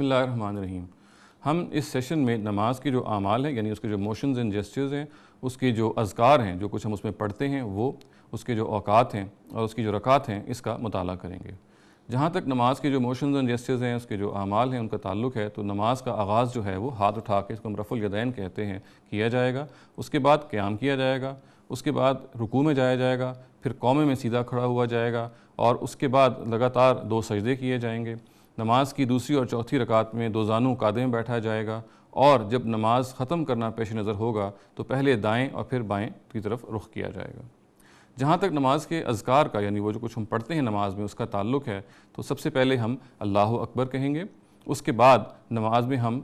اللہ الرحمن الرحیم۔ ہم اس سیشن میں نماز کی جو اعمال ہیں یعنی اس کے جو موشنز اینڈ جیسچرز ہیں، اس کے جو اذکار ہیں جو کچھ ہم اس میں پڑھتے ہیں وہ، اس کے جو اوقات ہیں اور اس کی جو رکعات ہیں، اس کا مطالعہ کریں گے۔ جہاں تک نماز کے جو موشنز اینڈ جیسچرز ہیں، اس کے جو اعمال ہیں، ان کا تعلق ہے، تو نماز کا آغاز جو ہے وہ ہاتھ اٹھا کے، اس کو ہم رفع الیدین کہتے ہیں، کیا جائے گا۔ اس کے بعد قیام کیا جائے گا، اس کے بعد رکوع میں جایا جائے گا، پھر قومے میں سیدھا کھڑا ہوا جائے گا، اور اس کے بعد لگاتار 2 سجدے کیے جائیں گے۔ نماز کی دوسری اور چوتھی رکعت میں 2 زانوں قاعدے میں بیٹھا جائے گا، اور جب نماز ختم کرنا پیش نظر ہوگا تو پہلے دائیں اور پھر بائیں کی طرف رخ کیا جائے گا۔ جہاں تک نماز کے اذکار کا یعنی وہ جو کچھ ہم پڑھتے ہیں نماز میں اس کا تعلق ہے، تو سب سے پہلے ہم اللہ اکبر کہیں گے۔ اس کے بعد نماز میں ہم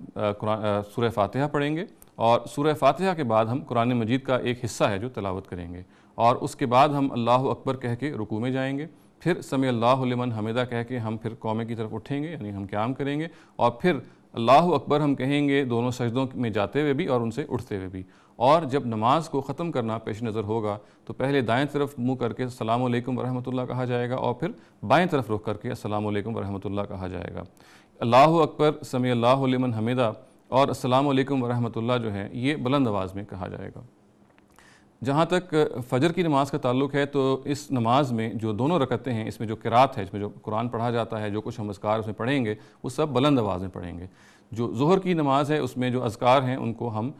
سورہ فاتحہ پڑھیں گے، اور سورہ فاتحہ کے بعد ہم قرآن مجید کا ایک حصہ ہے جو تلاوت کریں گے، اور اس کے بعد ہم اللہ اکبر کہہ کے رکوع میں جائیں گے۔ پھر سمیع اللہ لمن حمدہ کہہ کے ہم پھر قومے کی طرف اٹھیں گے، یعنی ہم قیام کریں گے، اور پھر اللہ اکبر ہم کہیں گے دونوں سجدوں میں جاتے ہوئے بھی اور ان سے اٹھتے ہوئے بھی۔ اور جب نماز کو ختم کرنا پیش نظر ہوگا تو پہلے دائیں طرف منہ کر کے السلام علیکم ورحمۃ اللہ کہا جائے گا، اور پھر بائیں طرف رخ کر کے السلام علیکم ورحمۃ اللہ کہا جائے گا۔ اللہ اکبر، سمیع اللہ لمن حمدہ اور السلام علیکم ورحمۃ اللہ جو ہے یہ بلند آواز میں کہا جائے گا۔ جہاں تک فجر کی نماز کا تعلق ہے تو اس نماز میں جو دونوں رکعتیں ہیں، اس میں جو قرات ہے، اس میں جو قرآن پڑھا جاتا ہے، جو کچھ ہم اذکار اس میں پڑھیں گے وہ سب بلند آواز میں پڑھیں گے۔ جو ظہر کی نماز ہے اس میں جو اذکار ہیں ان کو ہم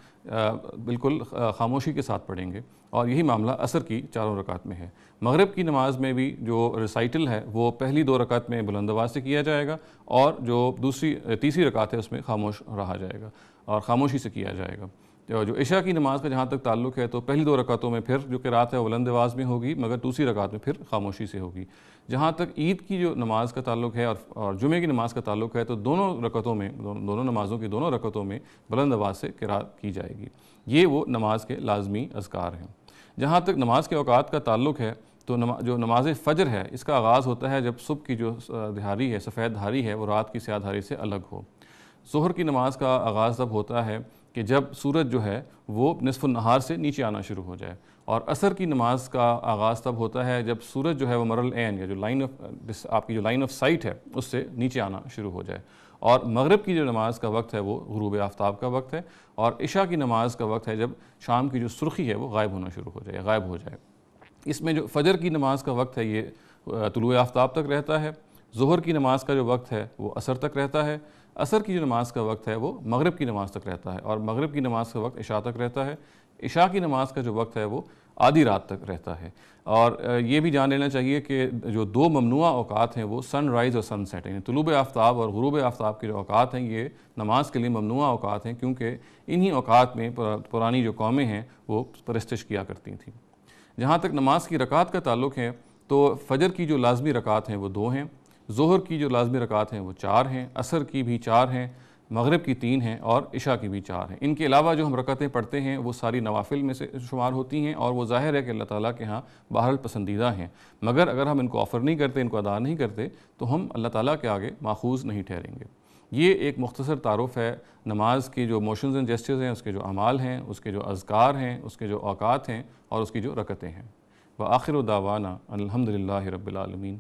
بالکل خاموشی کے ساتھ پڑھیں گے، اور یہی معاملہ عصر کی 4 رکعت میں ہے۔ مغرب کی نماز میں بھی جو ریسائٹل ہے وہ پہلی 2 رکعت میں بلند آواز سے کیا جائے گا، اور جو تیسری رکعت ہے اس میں خاموش رہا جائے گا اور خاموشی سے کیا جائے گا۔ جو عشاء کی نماز کا جہاں تک تعلق ہے تو پہلی 2 رکعتوں میں پھر جو قرات ہے وہ بلند آواز میں ہوگی، مگر دوسری رکعت میں پھر خاموشی سے ہوگی۔ جہاں تک عید کی جو نماز کا تعلق ہے اور جمعے کی نماز کا تعلق ہے تو دونوں رکعتوں میں، دونوں نمازوں کی دونوں رکعتوں میں بلند آواز سے قرات کی جائے گی۔ یہ وہ نماز کے لازمی اذکار ہیں۔ جہاں تک نماز کے اوقات کا تعلق ہے تو جو نماز فجر ہے اس کا آغاز ہوتا ہے جب صبح کی جو دھاری ہے، سفید دھاری ہے، وہ رات کی سیاہ دھاری سے الگ ہو۔ ظہر کی نماز کا آغاز تب ہوتا ہے کہ جب سورج جو ہے وہ نصف النہار سے نیچے آنا شروع ہو جائے، اور عصر کی نماز کا آغاز تب ہوتا ہے جب سورج جو ہے وہ مر العین یا جو آپ کی جو لائن آف سائٹ ہے اس سے نیچے آنا شروع ہو جائے، اور مغرب کی جو نماز کا وقت ہے وہ غروب آفتاب کا وقت ہے، اور عشاء کی نماز کا وقت ہے جب شام کی جو سرخی ہے وہ غائب ہونا شروع ہو جائے، غائب ہو جائے۔ اس میں جو فجر کی نماز کا وقت ہے یہ طلوع آفتاب تک رہتا ہے، ظہر کی نماز کا جو وقت ہے وہ عصر تک رہتا ہے، عصر کی جو نماز کا وقت ہے وہ مغرب کی نماز تک رہتا ہے، اور مغرب کی نماز کا وقت عشاء تک رہتا ہے، عشاء کی نماز کا جو وقت ہے وہ آدھی رات تک رہتا ہے۔ اور یہ بھی جان لینا چاہیے کہ جو 2 ممنوع اوقات ہیں وہ سن رائز اور سن سیٹ، یعنی طلوع آفتاب اور غروب آفتاب کے جو اوقات ہیں یہ نماز کے لیے ممنوع اوقات ہیں، کیونکہ انہی اوقات میں پرانی جو قومیں ہیں وہ پرستش کیا کرتی تھیں۔ جہاں تک نماز کی رکعات کا تعلق ہے تو فجر کی جو لازمی رکعات ہیں وہ 2 ہیں، ظہر کی جو لازمی رکعات ہیں وہ 4 ہیں، عصر کی بھی 4 ہیں، مغرب کی 3 ہیں، اور عشاء کی بھی 4 ہیں۔ ان کے علاوہ جو ہم رکعتیں پڑھتے ہیں وہ ساری نوافل میں سے شمار ہوتی ہیں، اور وہ ظاہر ہے کہ اللہ تعالیٰ کے ہاں بہرحال پسندیدہ ہیں، مگر اگر ہم ان کو آفر نہیں کرتے، ان کو ادا نہیں کرتے تو ہم اللہ تعالیٰ کے آگے ماخوذ نہیں ٹھہریں گے۔ یہ ایک مختصر تعارف ہے نماز کی جو موشنز اینڈ جیسچرز ہیں، اس کے جو اعمال ہیں، اس کے جو اذکار ہیں، اس کے جو اوقات ہیں، اور اس کی جو رکعتیں ہیں۔ وآخر دعوانا الحمدللہ رب العالمین۔